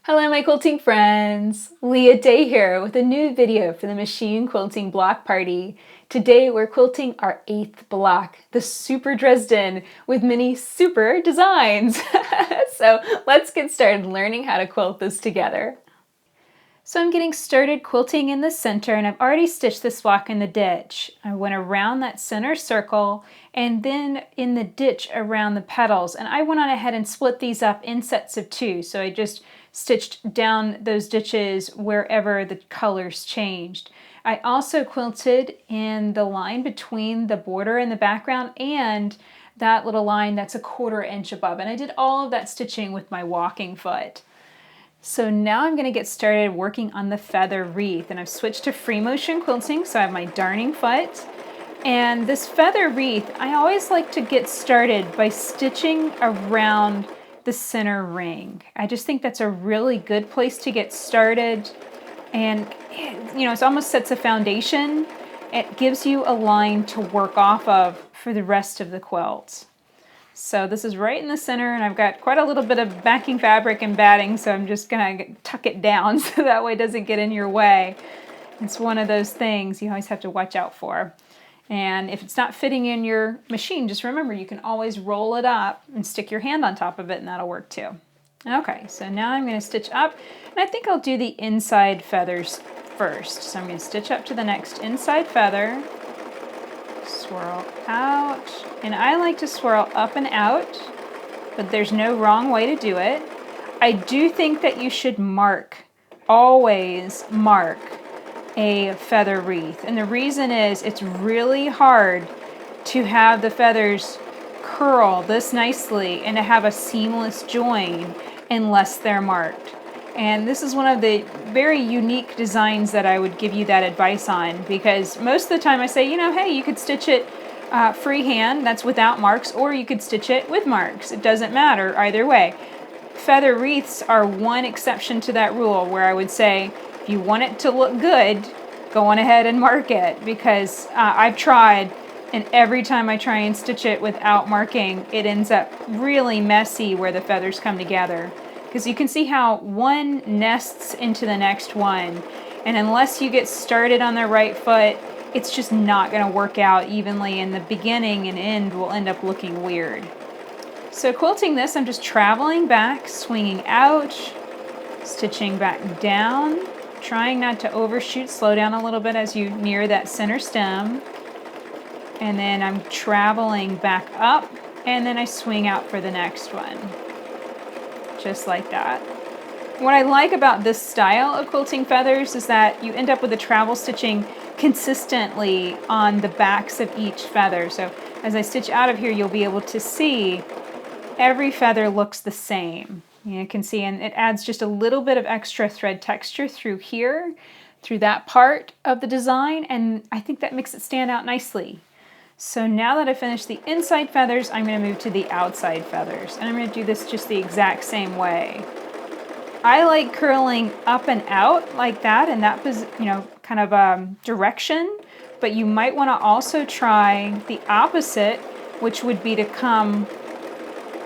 Hello my quilting friends! Leah Day here with a new video for the Machine Quilting Block Party. Today we're quilting our 8th block, the Super Dresden, with many super designs. So let's get started learning how to quilt this together. So I'm getting started quilting in the center, and I've already stitched this block in the ditch. I went around that center circle and then in the ditch around the petals, and I went on ahead and split these up in sets of 2. So I just stitched down those ditches wherever the colors changed. I also quilted in the line between the border and the background and that little line that's a 1/4 inch above, and I did all of that stitching with my walking foot. So now I'm going to get started working on the feather wreath, and I've switched to free motion quilting, so I have my darning foot. And this feather wreath, I always like to get started by stitching around the center ring. I just think that's a really good place to get started, and it almost sets a foundation. It gives you a line to work off of for the rest of the quilt. So this is right in the center, and I've got quite a little bit of backing fabric and batting, so I'm just gonna tuck it down so that way it doesn't get in your way. It's one of those things you always have to watch out for. And if it's not fitting in your machine, just remember you can always roll it up and stick your hand on top of it, and that'll work too. Okay, so now I'm gonna stitch up, and I think I'll do the inside feathers first. So I'm gonna stitch up to the next inside feather, swirl out, and I like to swirl up and out, but there's no wrong way to do it. I do think that you should always mark a feather wreath, and the reason is it's really hard to have the feathers curl this nicely and to have a seamless join unless they're marked. And this is one of the very unique designs that I would give you that advice on, because most of the time I say, hey, you could stitch it freehand, that's without marks, or you could stitch it with marks. It doesn't matter either way. Feather wreaths are one exception to that rule, where I would say, if you want it to look good, go on ahead and mark it, because I've tried, and every time I try and stitch it without marking, it ends up really messy where the feathers come together. Because you can see how one nests into the next one, and unless you get started on the right foot, it's just not going to work out evenly, and the beginning and end will end up looking weird. So quilting this, I'm just traveling back, swinging out, stitching back down, trying not to overshoot, slow down a little bit as you near that center stem, and then I'm traveling back up, and then I swing out for the next one. Just like that. What I like about this style of quilting feathers is that you end up with the travel stitching consistently on the backs of each feather. So as I stitch out of here, you'll be able to see every feather looks the same. You can see, and it adds just a little bit of extra thread texture through here, through that part of the design, and I think that makes it stand out nicely. So now that I've finished the inside feathers, I'm going to move to the outside feathers. And I'm going to do this just the exact same way. I like curling up and out like that, in that kind of direction. But you might want to also try the opposite, which would be to come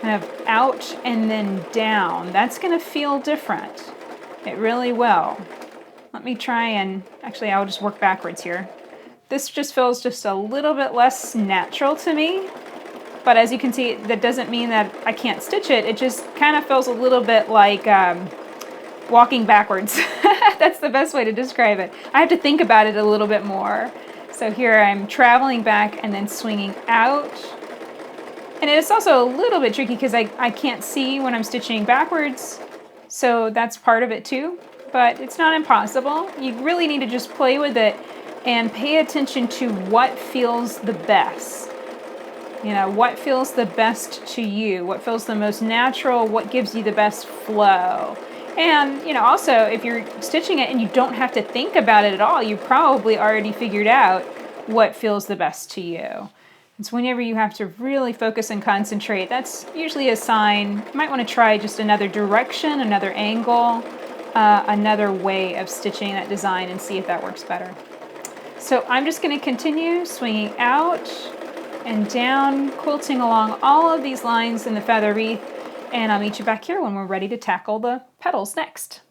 kind of out and then down. That's going to feel different. It really will. Let me try and, actually I'll just work backwards here. This just feels just a little bit less natural to me, but as you can see, that doesn't mean that I can't stitch it. It just kind of feels a little bit like walking backwards. That's the best way to describe it. I have to think about it a little bit more. So here I'm traveling back and then swinging out. And it's also a little bit tricky because I can't see when I'm stitching backwards, so that's part of it too, but it's not impossible. You really need to just play with it and pay attention to what feels the best. What feels the best to you, what feels the most natural, what gives you the best flow. And, also, if you're stitching it and you don't have to think about it at all, you probably already figured out what feels the best to you. It's whenever you have to really focus and concentrate, that's usually a sign you might want to try just another direction, another angle, another way of stitching that design, and see if that works better. So I'm just going to continue swinging out and down, quilting along all of these lines in the feather wreath, and I'll meet you back here when we're ready to tackle the petals next.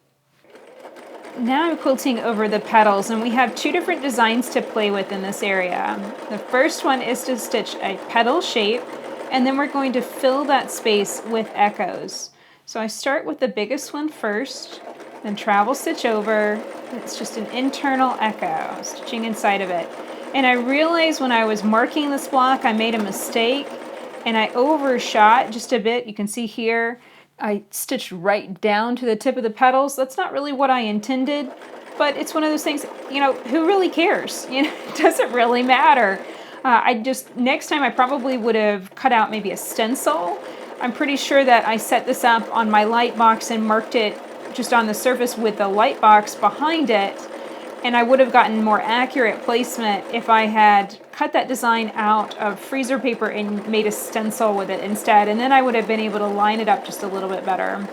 Now I'm quilting over the petals, and we have two different designs to play with in this area. The first one is to stitch a petal shape, and then we're going to fill that space with echoes. So I start with the biggest one first, then travel stitch over. It's just an internal echo, stitching inside of it. And I realized when I was marking this block, I made a mistake, and I overshot just a bit. You can see here, I stitched right down to the tip of the petals. That's not really what I intended, but it's one of those things, you know, who really cares? You know, it doesn't really matter. Next time I probably would have cut out maybe a stencil. I'm pretty sure that I set this up on my light box and marked it just on the surface with the light box behind it, and I would have gotten more accurate placement if I had cut that design out of freezer paper and made a stencil with it instead, and then I would have been able to line it up just a little bit better.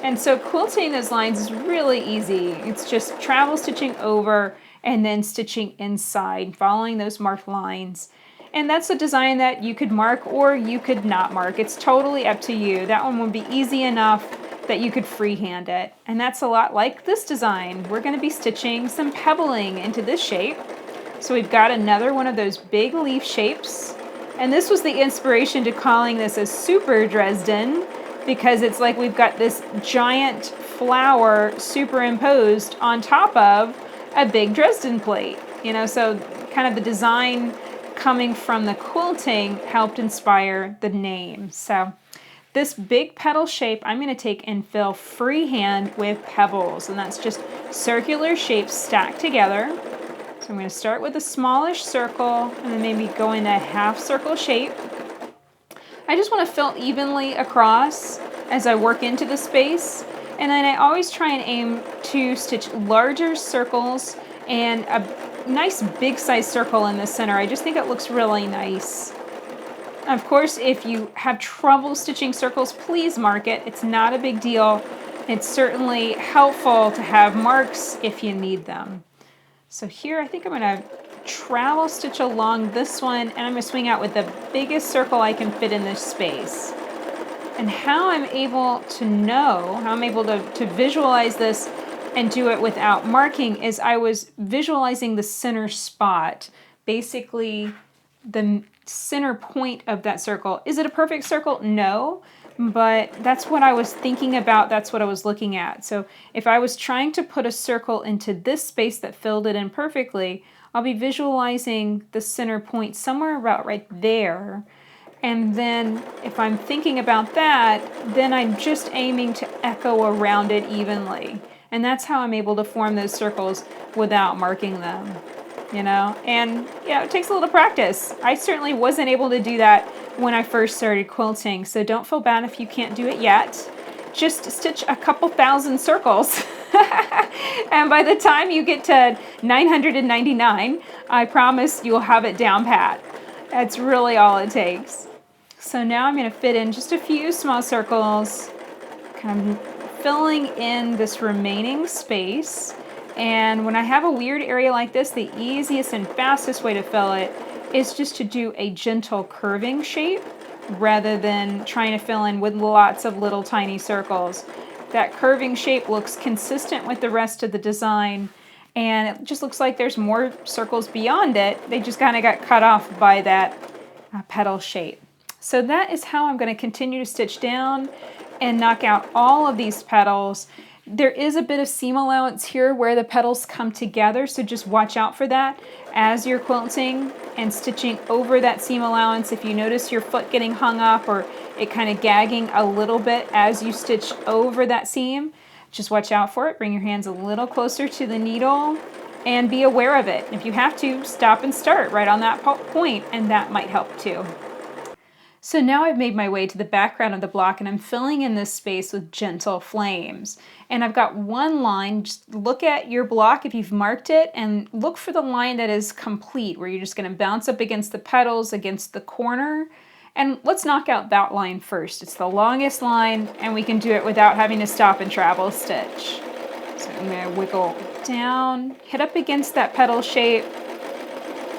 And so quilting those lines is really easy. It's just travel stitching over and then stitching inside, following those marked lines. And that's a design that you could mark or you could not mark. It's totally up to you. That one would be easy enough that you could freehand it. And that's a lot like this design. We're going to be stitching some pebbling into this shape. So we've got another one of those big leaf shapes. And this was the inspiration to calling this a super Dresden, because it's like we've got this giant flower superimposed on top of a big Dresden plate. You know, so kind of the design coming from the quilting helped inspire the name. So this big petal shape I'm going to take and fill freehand with pebbles, and that's just circular shapes stacked together. So I'm going to start with a smallish circle and then maybe go into a half circle shape. I just want to fill evenly across as I work into the space, and then I always try and aim to stitch larger circles and a nice big size circle in the center. I just think it looks really nice. Of course, if you have trouble stitching circles, please mark it. It's not a big deal. It's certainly helpful to have marks if you need them. So here I think I'm going to travel stitch along this one, and I'm going to swing out with the biggest circle I can fit in this space. And how I'm able to know, how I'm able to visualize this and do it without marking is I was visualizing the center spot, basically the center point of that circle. Is it a perfect circle? No, but that's what I was thinking about. That's what I was looking at. So if I was trying to put a circle into this space that filled it in perfectly, I'll be visualizing the center point somewhere about right there. And then if I'm thinking about that, then I'm just aiming to echo around it evenly. And that's how I'm able to form those circles without marking them, you know? And yeah, it takes a little practice. I certainly wasn't able to do that when I first started quilting, so don't feel bad if you can't do it yet. Just stitch a couple thousand circles. And by the time you get to 999, I promise you'll have it down pat. That's really all it takes. So now I'm going to fit in just a few small circles, kind of filling in this remaining space. And when I have a weird area like this, the easiest and fastest way to fill it is just to do a gentle curving shape rather than trying to fill in with lots of little tiny circles. That curving shape looks consistent with the rest of the design, and it just looks like there's more circles beyond it. They just kind of got cut off by that petal shape. So that is how I'm going to continue to stitch down and knock out all of these petals. There is a bit of seam allowance here where the petals come together, so just watch out for that as you're quilting and stitching over that seam allowance. If you notice your foot getting hung up or it kind of gagging a little bit as you stitch over that seam, just watch out for it. Bring your hands a little closer to the needle and be aware of it. If you have to, stop and start right on that point, and that might help too. So now I've made my way to the background of the block, and I'm filling in this space with gentle flames. And I've got one line. Just look at your block if you've marked it and look for the line that is complete, where you're just going to bounce up against the petals, against the corner. And let's knock out that line first. It's the longest line, and we can do it without having to stop and travel stitch. So I'm going to wiggle down, hit up against that petal shape,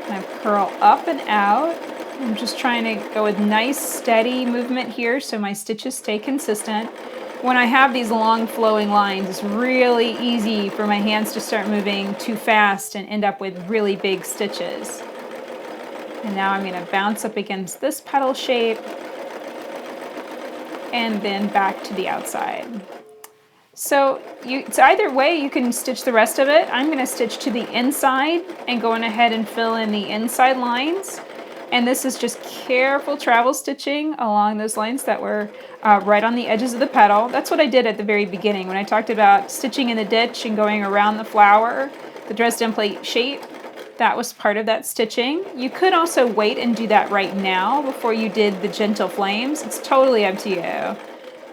kind of curl up and out. I'm just trying to go with nice steady movement here so my stitches stay consistent. When I have these long flowing lines, it's really easy for my hands to start moving too fast and end up with really big stitches. And now I'm going to bounce up against this petal shape and then back to the outside. So it's either way you can stitch the rest of it. I'm going to stitch to the inside and going ahead and fill in the inside lines. And this is just careful travel stitching along those lines that were right on the edges of the petal. That's what I did at the very beginning when I talked about stitching in the ditch and going around the flower, the Dresden plate shape. That was part of that stitching. You could also wait and do that right now before you did the gentle flames. It's totally up to you.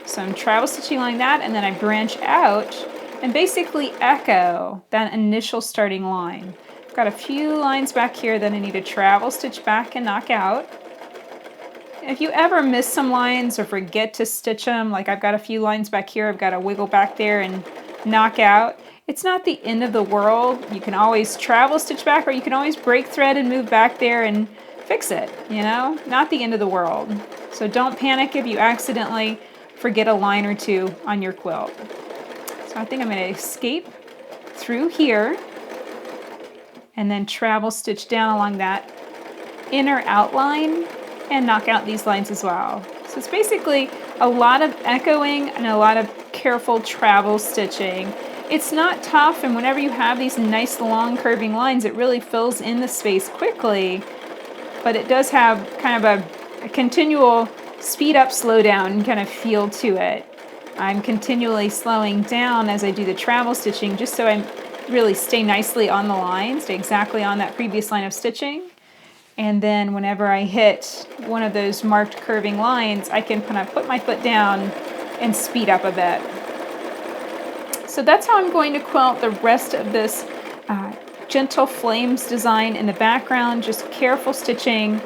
So I'm travel stitching like that, and then I branch out and basically echo that initial starting line. I've got a few lines back here that I need to travel stitch back and knock out. If you ever miss some lines or forget to stitch them, like I've got a few lines back here, I've got to wiggle back there and knock out. It's not the end of the world. You can always travel stitch back, or you can always break thread and move back there and fix it, you know? Not the end of the world. So don't panic if you accidentally forget a line or two on your quilt. So I think I'm going to escape through here and then travel stitch down along that inner outline and knock out these lines as well. So it's basically a lot of echoing and a lot of careful travel stitching. It's not tough, and whenever you have these nice long curving lines, it really fills in the space quickly, but it does have kind of a continual speed up, slow down kind of feel to it. I'm continually slowing down as I do the travel stitching just so I really stay nicely on the line, stay exactly on that previous line of stitching. And then whenever I hit one of those marked curving lines, I can kind of put my foot down and speed up a bit. So that's how I'm going to quilt the rest of this gentle flames design in the background, just careful stitching,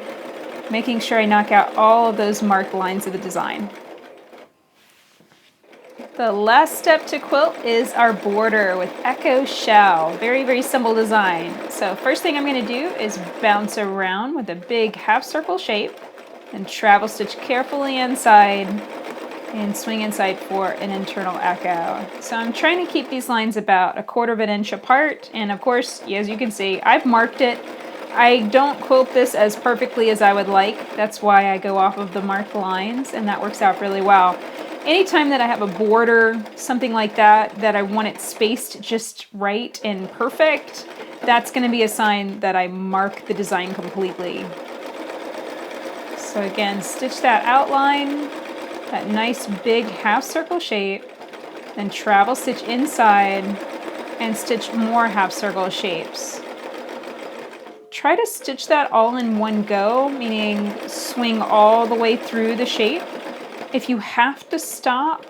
making sure I knock out all of those marked lines of the design. The last step to quilt is our border with Echo Shell. Very, very simple design. So first thing I'm going to do is bounce around with a big half circle shape and travel stitch carefully inside and swing inside for an internal echo. So I'm trying to keep these lines about 1/4 inch apart, and of course, as you can see, I've marked it. I don't quilt this as perfectly as I would like. That's why I go off of the marked lines, and that works out really well. Anytime that I have a border, something like that, that I want it spaced just right and perfect, that's going to be a sign that I mark the design completely. So again, stitch that outline, that nice big half circle shape, then travel stitch inside and stitch more half circle shapes. Try to stitch that all in one go, meaning swing all the way through the shape. If you have to stop,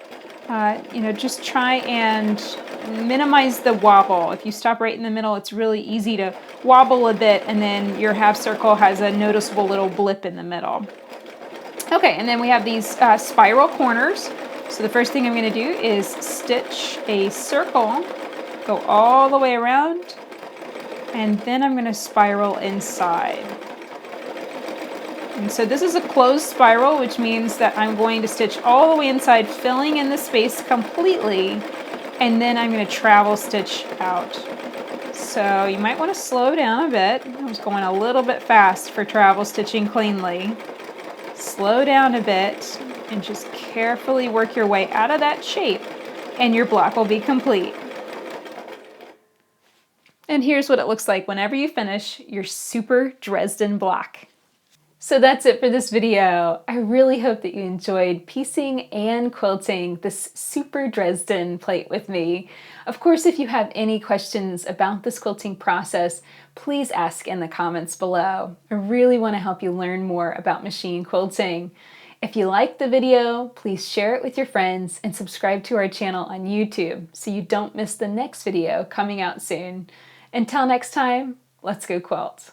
just try and minimize the wobble. If you stop right in the middle, it's really easy to wobble a bit, and then your half circle has a noticeable little blip in the middle. Okay, and then we have these spiral corners. So the first thing I'm going to do is stitch a circle, go all the way around, and then I'm going to spiral inside. And so this is a closed spiral, which means that I'm going to stitch all the way inside, filling in the space completely, and then I'm going to travel stitch out. So you might want to slow down a bit. I was going a little bit fast for travel stitching cleanly. Slow down a bit and just carefully work your way out of that shape, and your block will be complete. And here's what it looks like whenever you finish your super Dresden block. So that's it for this video. I really hope that you enjoyed piecing and quilting this super Dresden plate with me. Of course, if you have any questions about this quilting process, please ask in the comments below. I really want to help you learn more about machine quilting. If you liked the video, please share it with your friends and subscribe to our channel on YouTube so you don't miss the next video coming out soon. Until next time, let's go quilt.